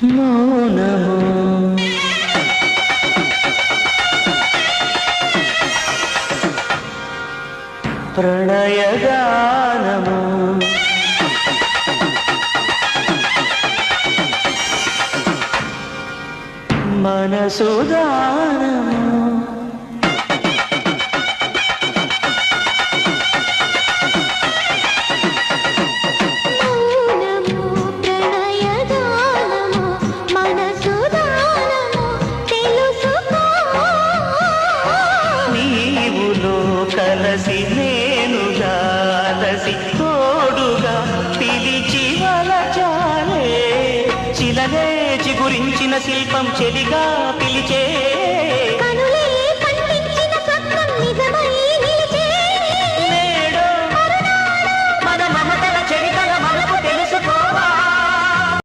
మౌనము ప్రణయగానము మనసుదానము కలసి నేనుగా అలసి తోడుగా పిలిచి వలచాలే చిలనే చిగురించిన శిల్పం చెలిగా పిలిచే